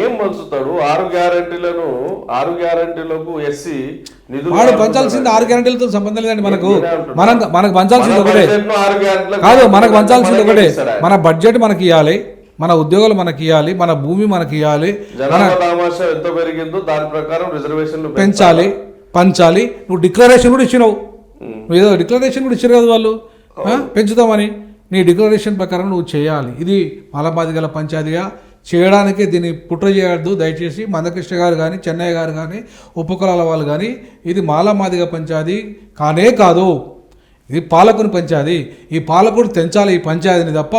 ఏం పంచుతాడు? 6 గ్యారెంటీలకు ఎస్సీ నిధులు వాడు పంచాల్సింది 6 గ్యారెంటీలతో సంబంధం లేదండి. మనకు పంచాల్సింది ఒకటే కాదు, మనకు పంచాల్సింది ఒకటే. మన బడ్జెట్ మనకి ఇవ్వాలి, మన ఉద్యోగాలు మనకి ఇవ్వాలి, మన భూమి మనకి ఇవ్వాలి, ఎంత పెరిగిందో దాని ప్రకారం రిజర్వేషన్లు పెంచాలి, పంచాలి. నువ్వు డిక్లరేషన్ కూడా ఇచ్చినావు, నువ్వు ఏదో డిక్లరేషన్ కూడా ఇచ్చారు కదా వాళ్ళు పెంచుతామని. నీ డిక్లరేషన్ ప్రకారం నువ్వు చేయాలి. ఇది మాలమాదిగల పంచాయతీగా చేయడానికే దీన్ని పుట్ర చేయొద్దు దయచేసి. మందకృష్ణ గారు కానీ, చెన్నయ్య గారు కానీ, ఉపకులాల వాళ్ళు కానీ, ఇది మాలమాదిగ పంచాయతీ కానే కాదు, ఇది పాలకుని పంచాయతీ. ఈ పాలకుడు తెంచాలి ఈ పంచాయతీని తప్ప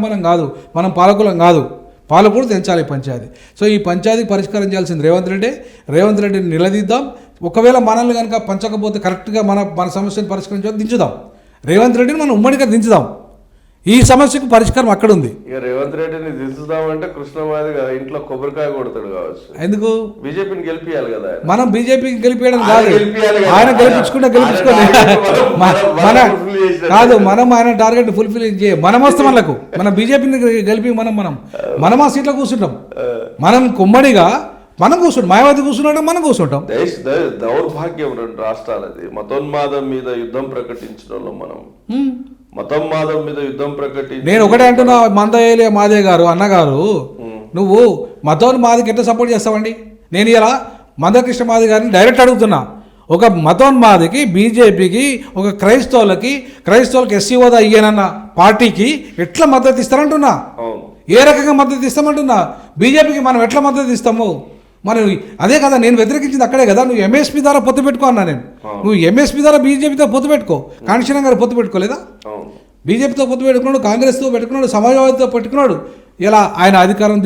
మనం కాదు, మనం పాలకులం కాదు. పాలకుడు తెంచాలి ఈ పంచాయతీ. సో ఈ పంచాయతీ పరిష్కారం చేయాల్సింది రేవంత్ రెడ్డిని నిలదీద్దాం. ఒకవేళ మనల్ని కనుక పంచకపోతే కరెక్ట్గా మన సమస్యను పరిష్కరించాలి, దించుదాం. రేవంత్ రెడ్డిని మనం ఉమ్మడిగా దించుదాం. ఈ సమస్యకు పరిష్కారం అక్కడ ఉంది. ఇక రేవంత్ రెడ్డిని దించుదామంటే కృష్ణమాది ఇంట్లో కొబ్బరికాయ కొడతాడు కావచ్చు. ఎందుకు? బీజేపీని గెలిపియాలి కదా. మనం బీజేపీకి గెలిపించడం కాదు, ఆయన గెలిపించుకోండి. కాదు, మనం ఆయన టార్గెట్ ఫుల్ఫిల్ చేయ మనం వస్తాం వాళ్ళకు. మన బీజేపీని గెలిపి మనం ఆ సీట్లో కూర్చుంటాం. మనం కుమ్మడిగా మనం కూర్చుంటాం. మాయావతి కూర్చున్నాడు, మనం కూర్చుంటాం. దౌర్భాగ్యం 2 రాష్ట్రాలది. మతోన్మాదం మీద యుద్ధం ప్రకటించిన మనం మతోన్మాదం మీద యుద్ధం ప్రకటించి నేను ఒకటే అంటున్నా, మందయ్య మాదే గారు అన్నగారు, నువ్వు మతోన్మాదికి ఎట్లా సపోర్ట్ చేస్తావండి? నేను ఇలా మందకృష్ణ మాది గారిని డైరెక్ట్ అడుగుతున్నా. ఒక మతోన్మాదికి, బీజేపీకి, ఒక క్రైస్తవులకి ఎస్సీ హోదా ఇయ్యనన్న పార్టీకి ఎట్లా మద్దతు ఇస్తారంటున్నా? ఏ రకంగా మద్దతు ఇస్తామంటున్నా? బీజేపీకి మనం ఎట్లా మద్దతు ఇస్తాము? మనం అదే కదా నేను వ్యతిరేకించింది, అక్కడే కదా. నువ్వు ఎంఎస్పీ ద్వారా పొత్తు పెట్టుకో అన్నా నేను. నువ్వు ఎంఎస్పీ ద్వారా బీజేపీతో పొత్తు పెట్టుకో. కాంక్షణ గారు పొత్తు పెట్టుకోలేదా? బీజేపీతో పొత్తు పెట్టుకున్నాడు, కాంగ్రెస్తో పెట్టుకున్నాడు, సమాజ్వాదీతో పెట్టుకున్నాడు. ఇలా ఆయన అధికారం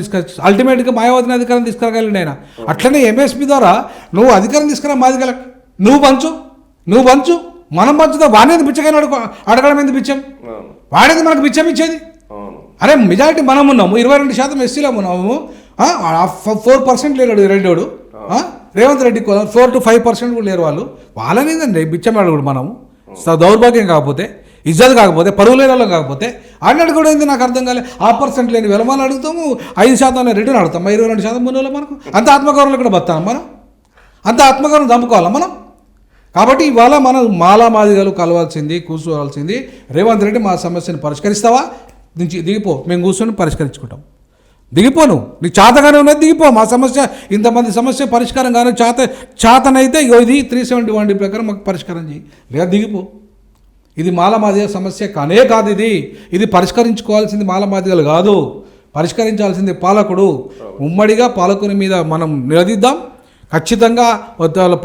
అల్టిమేట్గా మాయావతిని అధికారం తీసుకురాగలిండి ఆయన. అట్లనే ఎంఎస్పీ ద్వారా నువ్వు అధికారం తీసుకురా, మాదిగల నువ్వు పంచు, మనం పంచుతా. వాడేది బిచ్చగానే అడగడం ఎందుకు బిచ్చం? వాడేది మనకు బిచ్చం ఇచ్చేది? అరే మెజారిటీ మనం ఉన్నాము, 22% ఎస్సీలో ఉన్నాము. 4% లేడు రెడ్డోడు. రేవంత్ రెడ్డి 4 to 5% కూడా లేరు. వాళ్ళనేదండి బిచ్చం అడుగుడు మనము. దౌర్భాగ్యం కాకపోతే, ఇజ్జత్ కాకపోతే, పరువు లేని కాకపోతే అన్నట్టు కూడా ఏంది నాకు అర్థం కాలే. 1% లేని వెలమాలు అడుగుతాము, 5% రిటర్న్ అడుగుతాం. 22% ముందు మనకు అంత ఆత్మగౌరవం కూడా బతాం మనం, అంత ఆత్మగౌరవం చంపుకోవాలా మనం? కాబట్టి ఇవాళ మనం మాలామాదిగలు కలవాల్సింది, కూర్చోవాల్సింది. రేవంత్ రెడ్డి మా సమస్యను పరిష్కరిస్తావా? దిగిపో, మేము కూర్చొని పరిష్కరించుకుంటాం. దిగిపోను, నీకు చేతగానే ఉన్నది దిగిపో. మా సమస్య ఇంతమంది సమస్య పరిష్కారం కానీ చేతనైతే ఇది 371 ప్రకారం మాకు పరిష్కారం చేయి, లేదా దిగిపో. ఇది మాలమాదిగ సమస్య కానే కాదు. ఇది పరిష్కరించుకోవాల్సింది మాలమాదిగలు కాదు, పరిష్కరించాల్సింది పాలకుడు. ఉమ్మడిగా పాలకుని మీద మనం నిలదీద్దాం. ఖచ్చితంగా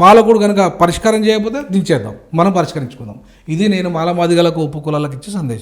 పాలకుడు కనుక పరిష్కారం చేయకపోతే దించేద్దాం, మనం పరిష్కరించుకుందాం. ఇది నేను మాలమాదిగలకు ఉపకులాలకు ఇచ్చే సందేశం.